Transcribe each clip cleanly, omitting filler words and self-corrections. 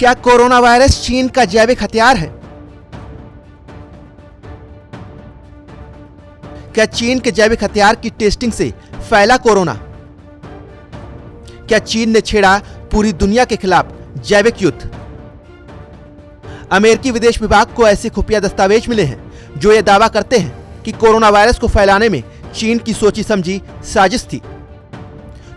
क्या corona virus चीन का जैविक हथियार है? क्या चीन के जैविक हथियार की टेस्टिंग से फैला कोरोना? क्या चीन ने छेड़ा पूरी दुनिया के खिलाफ जैविक युद्ध? अमेरिकी विदेश विभाग को ऐसे खुफिया दस्तावेज मिले हैं जो ये दावा करते हैं कि कोरोना वायरस को फैलाने में चीन की सोची समझी साजिश थी।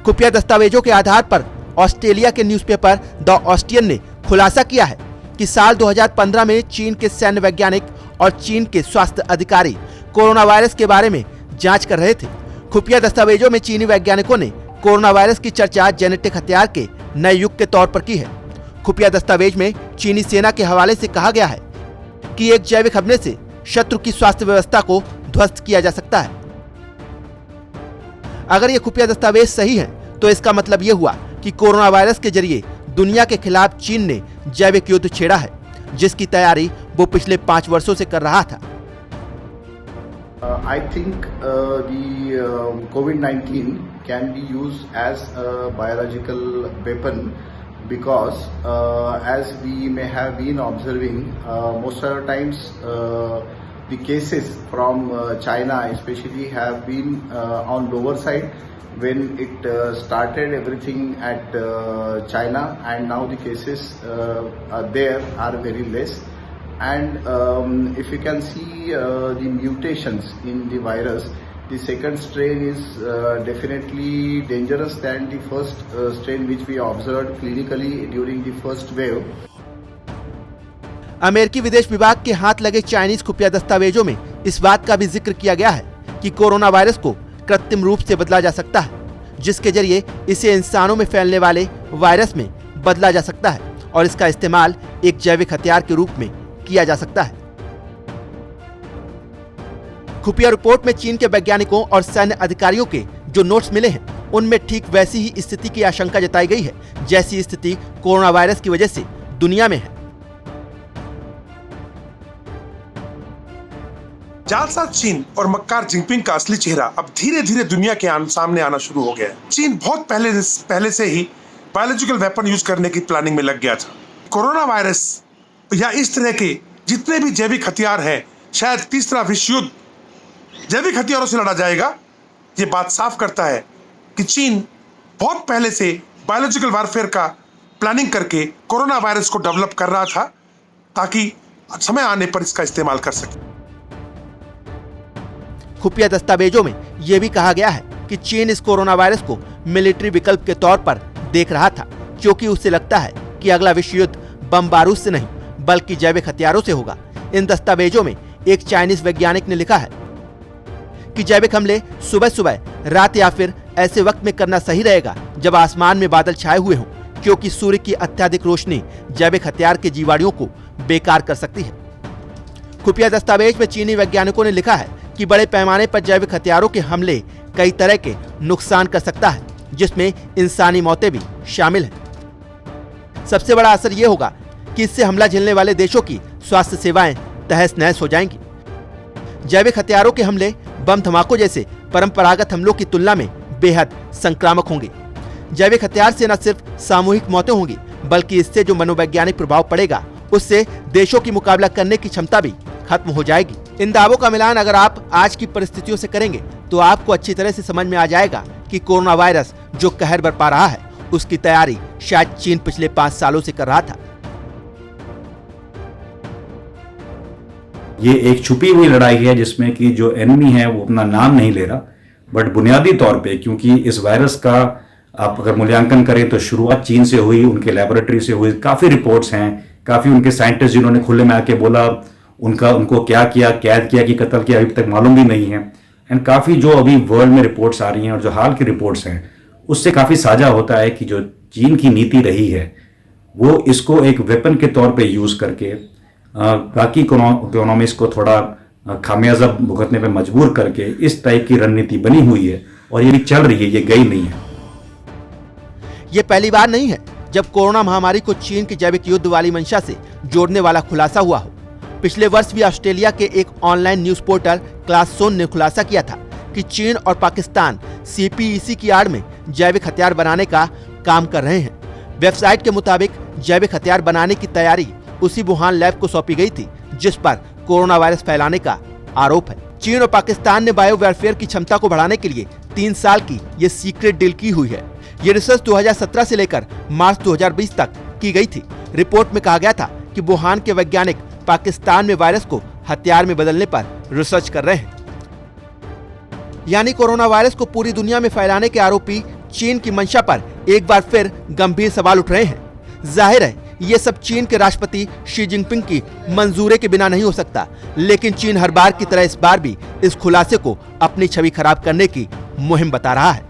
खुफिया दस्तावेजों के आधार पर ऑस्ट्रेलिया के न्यूज़पेपर द ऑस्ट्रियन ने खुलासा किया है कि साल 2015 में चीन के सैन्य वैज्ञानिक और चीन के स्वास्थ्य अधिकारी कोरोना वायरस के बारे में जांच कर रहे थे। खुफिया दस्तावेजों में चीनी वैज्ञानिकों ने कोरोना वायरस की चर्चा जेनेटिक हथियार के नए युग के तौर पर की है। खुफिया दस्तावेज में चीनी सेना के हवाले से कहा गया है कि एक जैविक हमले से शत्रु की स्वास्थ्य व्यवस्था को ध्वस्त किया जा सकता है। अगर ये खुफिया दस्तावेज सही हैं, तो इसका मतलब ये हुआ कि कोरोना वायरस के जरिए दुनिया के खिलाफ चीन ने जैविक युद्ध छेड़ा है, जिसकी तैयारी वो पिछले 5 वर्षों से कर रहा था। I think the COVID-19 can be used as a biological weapon because as we may have been observing most of the times the cases from China especially have been on lower side when it started everything at China, and now the cases there are very less. And if you can see the mutations in the virus, the second strain is definitely dangerous than the first strain which we observed clinically during the first wave. अमेरिकी विदेश विभाग के हाथ लगे Chinese खुफिया दस्तावेजों में इस बात का भी जिक्र किया गया है कि कोरोना वायरस को कृत्रिम रूप से बदला जा सकता है, जिसके जरिए इसे इंसानों में फैलने वाले वायरस में बदला जा सकता है और इसका इस्तेमाल एक जैविक हथियार के रूप में किया जा सकता है। खुफिया रिपोर्ट में चीन के वैज्ञानिकों और सैन्य अधिकारियों के जो नोट्स मिले हैं, उनमें ठीक वैसी ही स्थिति की आशंका जताई गई है जैसी स्थिति कोरोना वायरस की वजह से दुनिया में है। जालसाज चीन और मक्कार जिनपिंग का असली चेहरा अब धीरे धीरे दुनिया के सामने आना शुरू हो गया है। चीन बहुत पहले से ही बायोलॉजिकल वेपन यूज करने की प्लानिंग में लग गया था। कोरोना वायरस या इस तरह के जितने भी जैविक हथियार हैं, शायद तीसरा विश्व युद्ध जैविक हथियारों से लड़ा जाएगा। ये बात साफ करता है कि चीन बहुत पहले से बायोलॉजिकल वारफेयर का प्लानिंग करके कोरोना वायरस को डेवलप कर रहा था ताकि समय आने पर इसका इस्तेमाल कर सके। खुफिया दस्तावेजों में यह भी कहा गया है कि चीन इस कोरोना वायरस को मिलिट्री विकल्प के तौर पर देख रहा था, क्योंकि उसे लगता है कि अगला विश्व युद्ध बम बारूद से नहीं बल्कि जैविक हथियारों से होगा। इन दस्तावेजों में एक चाइनीज वैज्ञानिक ने लिखा है कि जैविक हमले सुबह सुबह, रात या फिर ऐसे वक्त में करना सही रहेगा जब आसमान में बादल छाए हुए हों, क्योंकि सूर्य की अत्यधिक रोशनी जैविक हथियार के जीवाणुओं को बेकार कर सकती है। खुफिया दस्तावेज में चीनी वैज्ञानिकों ने लिखा है कि बड़े पैमाने पर जैविक हथियारों के हमले कई तरह के नुकसान कर सकता है, जिसमें इंसानी मौतें भी शामिल हैं। सबसे बड़ा असर यह होगा कि इससे हमला झेलने वाले देशों की स्वास्थ्य सेवाएं तहस नहस हो जाएंगी। जैविक हथियारों के हमले बम धमाकों जैसे परंपरागत हमलों की तुलना में बेहद संक्रामक होंगे। जैविक हथियार से न सिर्फ सामूहिक मौतें होंगी, बल्कि इससे जो मनोवैज्ञानिक प्रभाव पड़ेगा, उससे देशों की मुकाबला करने की क्षमता भी खत्म हो जाएगी। इन दावों का मिलान अगर आप आज की परिस्थितियों से करेंगे तो आपको अच्छी तरह से समझ में आ जाएगा कि कोरोना वायरस जो कहर बरपा रहा है, उसकी तैयारी शायद चीन पिछले 5 सालों से कर रहा था। ये एक छुपी हुई लड़ाई है जिसमें कि जो एनिमी है वो अपना नाम नहीं ले रहा, बट बुनियादी तौर पे क्योंकि इस वायरस का आप अगर मूल्यांकन करें तो शुरुआत चीन से हुई, उनके लेबोरेटरी से हुई। काफ़ी रिपोर्ट्स हैं, काफ़ी उनके साइंटिस्ट जिन्होंने खुले में आके बोला उनको क्या किया, कैद किया कि कत्ल किया, अभी तक मालूम भी नहीं है। एंड काफ़ी जो अभी वर्ल्ड में रिपोर्ट्स आ रही हैं और जो हाल की रिपोर्ट्स हैं, उससे काफ़ी साझा होता है कि जो चीन की नीति रही है वो इसको एक वेपन के तौर पे यूज़ करके बाकी इकोनॉमीज को थोड़ा खामियाजा भुगतने पे मजबूर करके इस टाइप की रणनीति बनी हुई है और ये भी चल रही है, ये गई नहीं है। ये पहली बार नहीं है जब कोरोना महामारी को चीन की जैविक युद्ध वाली मंशा से जोड़ने वाला खुलासा हुआ हो। पिछले वर्ष भी ऑस्ट्रेलिया के एक ऑनलाइन न्यूज पोर्टल क्लासोन ने खुलासा किया था कि चीन और पाकिस्तान CPEC की आड़ में जैविक हथियार बनाने का काम कर रहे हैं। वेबसाइट के मुताबिक जैविक हथियार बनाने की तैयारी उसी वुहान लैब को सौंपी गई थी जिस पर कोरोना वायरस फैलाने का आरोप है। चीन और पाकिस्तान ने बायो वेयरफेयर की क्षमता को बढ़ाने के लिए 3 साल की ये सीक्रेट डील की हुई है। ये रिसर्च 2017 से लेकर मार्च 2020 तक की गई थी। रिपोर्ट में कहा गया था कि वुहान के वैज्ञानिक पाकिस्तान में वायरस को हथियार में बदलने पर रिसर्च कर रहे हैं। यानी कोरोना वायरस को पूरी दुनिया में फैलाने के आरोपी चीन की मंशा पर एक बार फिर गंभीर सवाल उठ रहे हैं। जाहिर है ये सब चीन के राष्ट्रपति शी जिनपिंग की मंजूरी के बिना नहीं हो सकता, लेकिन चीन हर बार की तरह इस बार भी इस खुलासे को अपनी छवि खराब करने की मुहिम बता रहा है।